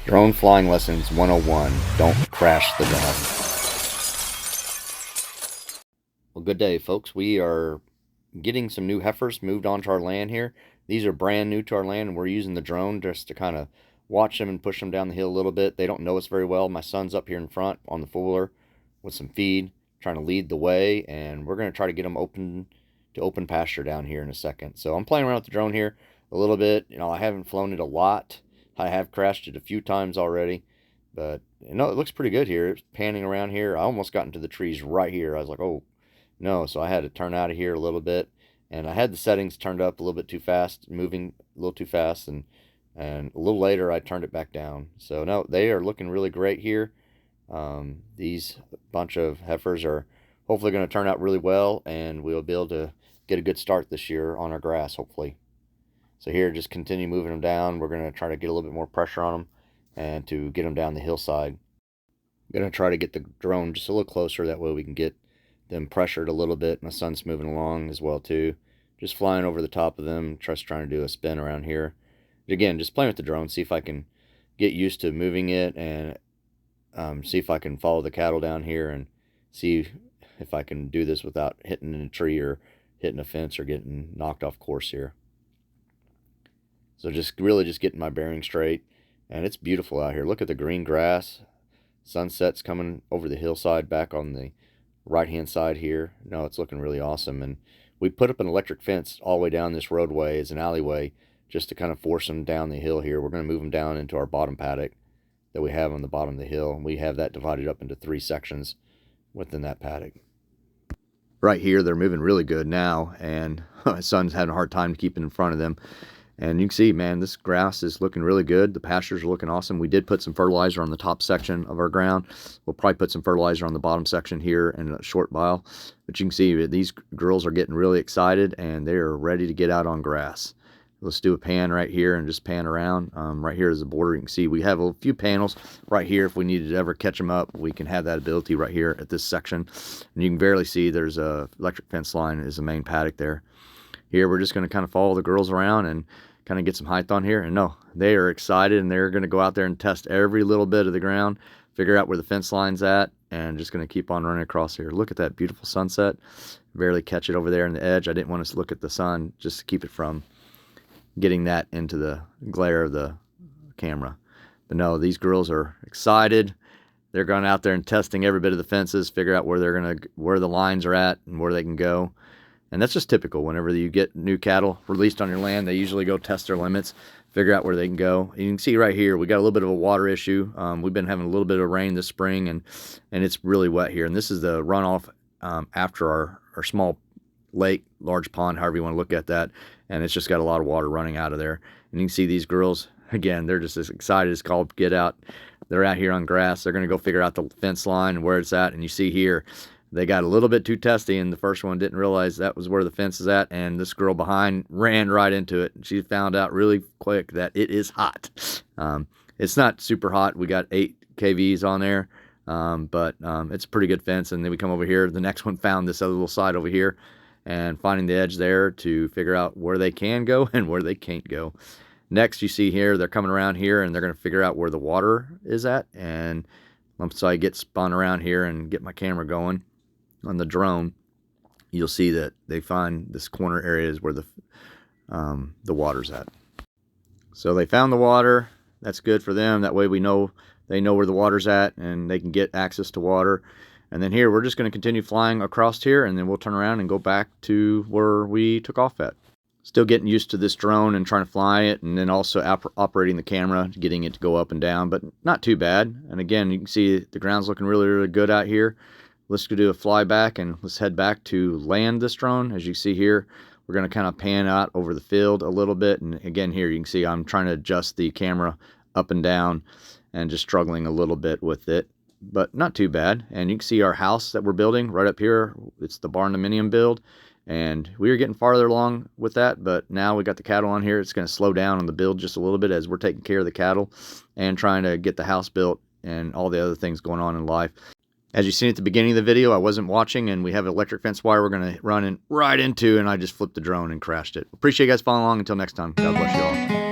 Drone Flying Lessons 101. Don't crash the drone. Well, good day, folks. We are getting some new heifers moved onto our land here. These are brand new to our land, and we're using the drone just to kind of watch them and push them down the hill a little bit. They don't know us very well. My son's up here in front on the fooler with some feed, trying to lead the way, and we're going to try to get them open pasture down here in a second. So I'm playing around with the drone here a little bit. I haven't flown it a lot. I have crashed it a few times already, but it looks pretty good here. It's panning around here. I almost got into the trees right here. I was like, oh no, so I had to turn out of here a little bit, and I had the settings turned up a little bit too fast, moving a little too fast, and a little later I turned it back down. So no, they are looking really great here. These bunch of heifers are hopefully going to turn out really well, and we'll be able to get a good start this year on our grass, hopefully. So here, just continue moving them down. We're going to try to get a little bit more pressure on them and to get them down the hillside. I'm going to try to get the drone just a little closer. That way we can get them pressured a little bit. My son's moving along as well too. Just flying over the top of them, just trying to do a spin around here. But again, just playing with the drone, see if I can get used to moving it, and see if I can follow the cattle down here and see if I can do this without hitting a tree or hitting a fence or getting knocked off course here. So just really just getting my bearing straight, and it's beautiful out here. Look at the green grass. Sunset's coming over the hillside back on the right hand side here. No, it's looking really awesome. And we put up an electric fence all the way down this roadway as an alleyway just to kind of force them down the hill here. We're going to move them down into our bottom paddock that we have on the bottom of the hill. We have that divided up into 3 sections within that paddock. Right here, they're moving really good now, and my son's having a hard time keeping in front of them. And you can see, man, this grass is looking really good. The pastures are looking awesome. We did put some fertilizer on the top section of our ground. We'll probably put some fertilizer on the bottom section here in a short while. But you can see these girls are getting really excited, and they're ready to get out on grass. Let's do a pan right here and just pan around. Right here is the border. You can see we have a few panels right here. If we needed to ever catch them up, we can have that ability right here at this section. And you can barely see there's a electric fence line is the main paddock there. Here we're just going to kind of follow the girls around and kind of get some height on here. And no, they are excited, and they're going to go out there and test every little bit of the ground, figure out where the fence line's at, and just going to keep on running across here. Look at that beautiful sunset. Barely catch it over there in the edge. I didn't want us to look at the sun just to keep it from getting that into the glare of the camera. But no, these girls are excited. They're going out there and testing every bit of the fences, figure out where the lines are at and where they can go. And that's just typical. Whenever you get new cattle released on your land, they usually go test their limits, figure out where they can go. And you can see right here, we got a little bit of a water issue. We've been having a little bit of rain this spring, and it's really wet here. And this is the runoff after our small lake, large pond, however you want to look at that. And it's just got a lot of water running out of there. And you can see these girls, again, they're just as excited as called get out. They're out here on grass. They're going to go figure out the fence line and where it's at. And you see here, they got a little bit too testy, and the first one didn't realize that was where the fence is at, and this girl behind ran right into it. She found out really quick that it is hot. It's not super hot. We got 8 kVs on there, but it's a pretty good fence. And then we come over here. The next one found this other little side over here, and finding the edge there to figure out where they can go and where they can't go. Next, you see here, they're coming around here, and they're going to figure out where the water is at. And once I get spun around here and get my camera going on the drone, you'll see that they find this corner area is where the water's at. So they found the water. That's good for them. That way they know where the water's at, and they can get access to water. And then here, we're just going to continue flying across here, and then we'll turn around and go back to where we took off at. Still getting used to this drone and trying to fly it, and then also operating the camera, getting it to go up and down, but not too bad. And again, you can see the ground's looking really, really good out here. Let's go do a flyback, and let's head back to land this drone. As you see here, we're going to kind of pan out over the field a little bit. And again, here you can see I'm trying to adjust the camera up and down and just struggling a little bit with it, but not too bad. And you can see our house that we're building right up here. It's the barndominium build, and we were getting farther along with that, but now we got the cattle on here. It's going to slow down on the build just a little bit as we're taking care of the cattle and trying to get the house built and all the other things going on in life. As you seen at the beginning of the video, I wasn't watching, and we have an electric fence wire we're going to run right into, and I just flipped the drone and crashed it. Appreciate you guys following along. Until next time, God bless you all.